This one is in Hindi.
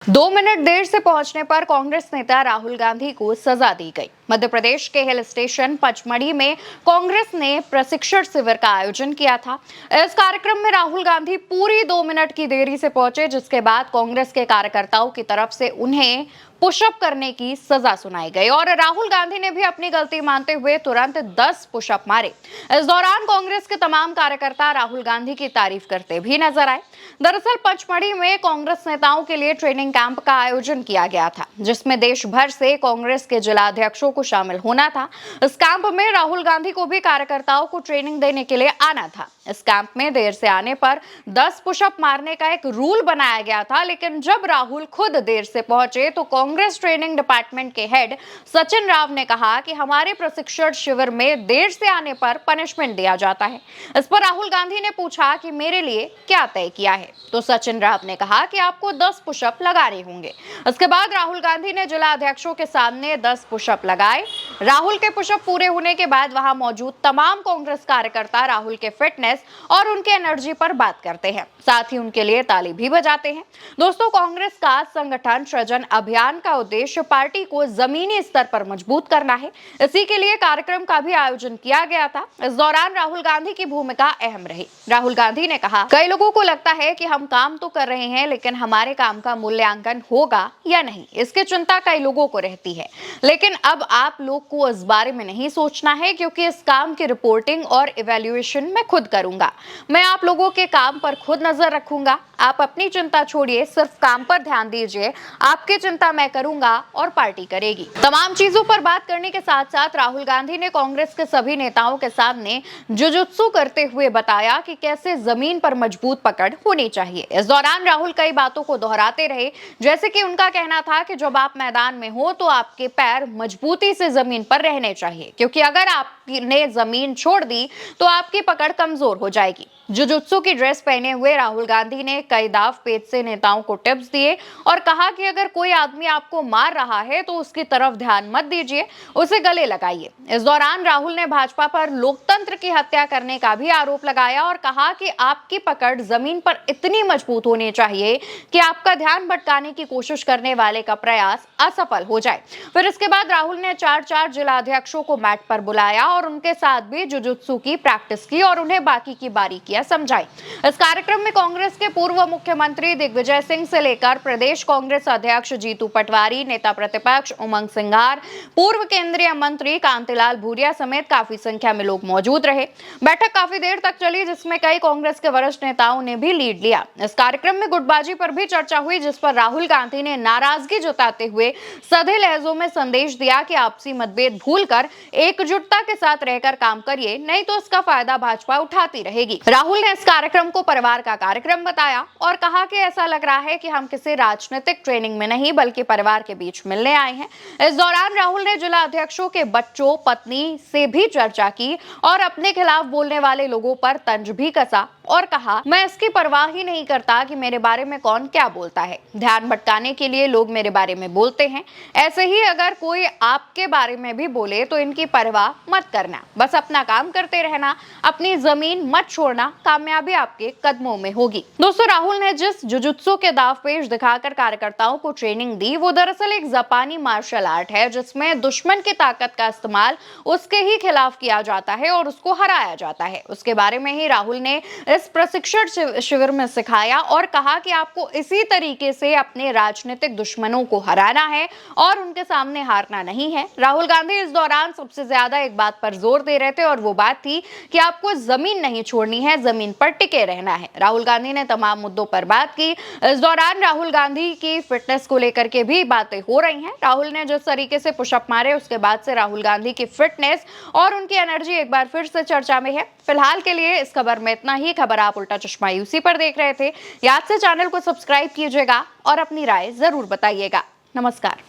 2 मिनट देर से पहुंचने पर कांग्रेस नेता राहुल गांधी को सजा दी गई। मध्य प्रदेश के हिल स्टेशन पचमढ़ी में कांग्रेस ने प्रशिक्षण शिविर का आयोजन किया था। इस कार्यक्रम में राहुल गांधी पूरी 2 मिनट की देरी से पहुंचे, जिसके बाद कांग्रेस के कार्यकर्ताओं की तरफ से उन्हें पुशअप करने की सजा सुनाई गई और राहुल गांधी ने भी अपनी गलती मानते हुए तुरंत 10 पुशअप मारे। इस दौरान कांग्रेस के तमाम कार्यकर्ता राहुल गांधी की तारीफ करते भी नजर आए। दरअसल पचमढ़ी में कांग्रेस नेताओं के लिए ट्रेनिंग कैंप का आयोजन किया गया था, जिसमें देश भर से कांग्रेस के जिलाध्यक्षों को शामिल होना था। इस कैंप में राहुल गांधी को भी कार्यकर्ताओं को ट्रेनिंग देने के लिए आना था। इस कैंप में देर से आने पर 10 पुशअप मारने का एक रूल बनाया गया था, लेकिन जब राहुल खुद देर से पहुंचे तो कांग्रेस ट्रेनिंग डिपार्टमेंट के हेड सचिन राव ने कहा कि हमारे प्रशिक्षण शिविर में देर से आने पर पनिशमेंट दिया जाता है। इस पर राहुल गांधी ने पूछा कि मेरे लिए क्या तय किया है, तो सचिन राव ने कहा कि आपको 10 पुशअप लगाने होंगे। इसके बाद राहुल गांधी ने जिला अध्यक्षों के सामने 10 पुशअप लगाए। राहुल के पुशअप पूरे होने के बाद वहां मौजूद तमाम कांग्रेस कार्यकर्ता राहुल के फिटनेस और उनके एनर्जी पर बात करते हैं, साथ ही उनके लिए ताली भी बजाते हैं। दोस्तों, कांग्रेस का संगठन सृजन अभियान का उद्देश्य पार्टी को जमीनी स्तर पर मजबूत करना है। इसी के लिए कार्यक्रम का भी आयोजन किया गया था। इस दौरान राहुल गांधी की भूमिका अहम रही। राहुल गांधी ने कहा, कई लोगों को लगता है कि हम काम तो कर रहे हैं, लेकिन हमारे काम का मूल्यांकन होगा या नहीं, इसकी चिंता कई लोगों को रहती है। लेकिन अब आप लोग को इस बारे में नहीं सोचना है, क्योंकि इस काम की रिपोर्टिंग और इवैल्यूएशन मैं खुद करूंगा। मैं आप लोगों के काम पर खुद नजर रखूंगा। आप अपनी चिंता छोड़िए, सिर्फ काम पर ध्यान दीजिए। आपकी चिंता मैं करूंगा और पार्टी करेगी। तमाम चीजों पर बात करने के साथ साथ राहुल गांधी ने कांग्रेस के सभी नेताओं के सामने जुजुत्सु करते हुए बताया कि कैसे जमीन पर मजबूत पकड़ होनी चाहिए। इस दौरान राहुल कई बातों को दोहराते रहे, जैसे कि उनका कहना था कि जब आप मैदान में हो तो आपके पैर मजबूती से जमीन पर रहने चाहिए, क्योंकि अगर आपने जमीन छोड़ दी तो आपकी पकड़ कमजोर हो जाएगी। जुजुत्सु की ड्रेस पहने हुए राहुल गांधी ने कई दाव पेच से नेताओं को टिप्स दिए और कहा कि अगर कोई आदमी आपको मार रहा है तो उसकी तरफ ध्यान मत दीजिए, उसे गले लगाइए। इस दौरान राहुल ने भाजपा पर लोकतंत्र की हत्या करने का भी आरोप लगाया और कहा कि आपकी पकड़ जमीन पर इतनी मजबूत होनी चाहिए कि आपका ध्यान भटकाने की कोशिश करने वाले का प्रयास असफल हो जाए। फिर इसके बाद राहुल ने 4 जिलाध्यक्षों को मैट पर बुलाया और उनके साथ भी जुजुत्सु की प्रैक्टिस की और उन्हें बाकी की बारीकियां समझाई। इस कार्यक्रम में कांग्रेस के पूर्व मुख्यमंत्री दिग्विजय सिंह से लेकर प्रदेश कांग्रेस अध्यक्ष जीतू पटवारी, नेता प्रतिपक्ष उमंग सिंघार, पूर्व केंद्रीय मंत्री कांतिलाल भूरिया समेत काफी संख्या में लोग मौजूद रहे। बैठक काफी देर तक चली, जिसमें कई कांग्रेस के वरिष्ठ नेताओं ने भी लीड लिया। इस कार्यक्रम में गुटबाजी पर भी चर्चा हुई, जिस पर राहुल गांधी ने नाराजगी जताते हुए सधे लहजों में संदेश दिया कि आपसी मतभेद भूलकर एकजुटता के साथ रहकर काम करिए, नहीं तो इसका फायदा भाजपा उठाती रहेगी। राहुल ने इस कार्यक्रम को परिवार का कार्यक्रम बताया और कहा कि ऐसा लग रहा है कि हम किसी राजनीतिक ट्रेनिंग में नहीं, बल्कि परिवार के बीच मिलने आए हैं। इस दौरान राहुल ने जिला अध्यक्षों के बच्चों, पत्नी से भी चर्चा की और अपने खिलाफ बोलने वाले लोगों पर तंज भी कसा और कहा, मैं इसकी परवाह ही नहीं करता कि मेरे बारे में कौन क्या बोलता है। ध्यान भटकाने के लिए लोग मेरे बारे में बोलते हैं, ऐसे ही अगर कोई आपके बारे में भी बोले तो इनकी परवाह मत करना, बस अपना काम करते रहना, अपनी जमीन मत छोड़ना, कामयाबी आपके कदमों में होगी। दोस्तों, राहुल ने जिस जुजुत्सु के दावपेच दिखाकर कार्यकर्ताओं को ट्रेनिंग दी, वो दरअसल एक जापानी मार्शल आर्ट है, जिसमें दुश्मन की ताकत का इस्तेमाल उसके ही खिलाफ किया जाता है और उसको हराया जाता है। उसके बारे में ही राहुल ने इस प्रशिक्षण शिविर में सिखाया और कहा कि आपको इसी तरीके से अपने राजनीतिक दुश्मनों को हराना है और उनके सामने हारना नहीं है। राहुल गांधी इस दौरान सबसे ज्यादा एक बात पर जोर दे रहे थे और वो बात थी कि आपको जमीन नहीं छोड़नी है, जमीन पर टिके रहना है। राहुल गांधी ने तमाम मुद्दों पर बात की। इस दौरान राहुल गांधी की फिटनेस को लेकर के भी बातें हो रही हैं। राहुल ने जिस तरीके से पुशअप मारे, उसके बाद से राहुल गांधी की फिटनेस और उनकी एनर्जी एक बार फिर से चर्चा में है। फिलहाल के लिए इस खबर में इतना ही। खबर आप उल्टा चश्मा यूसी पर देख रहे थे। याद से चैनल को सब्सक्राइब कीजिएगा और अपनी राय जरूर बताइएगा। नमस्कार।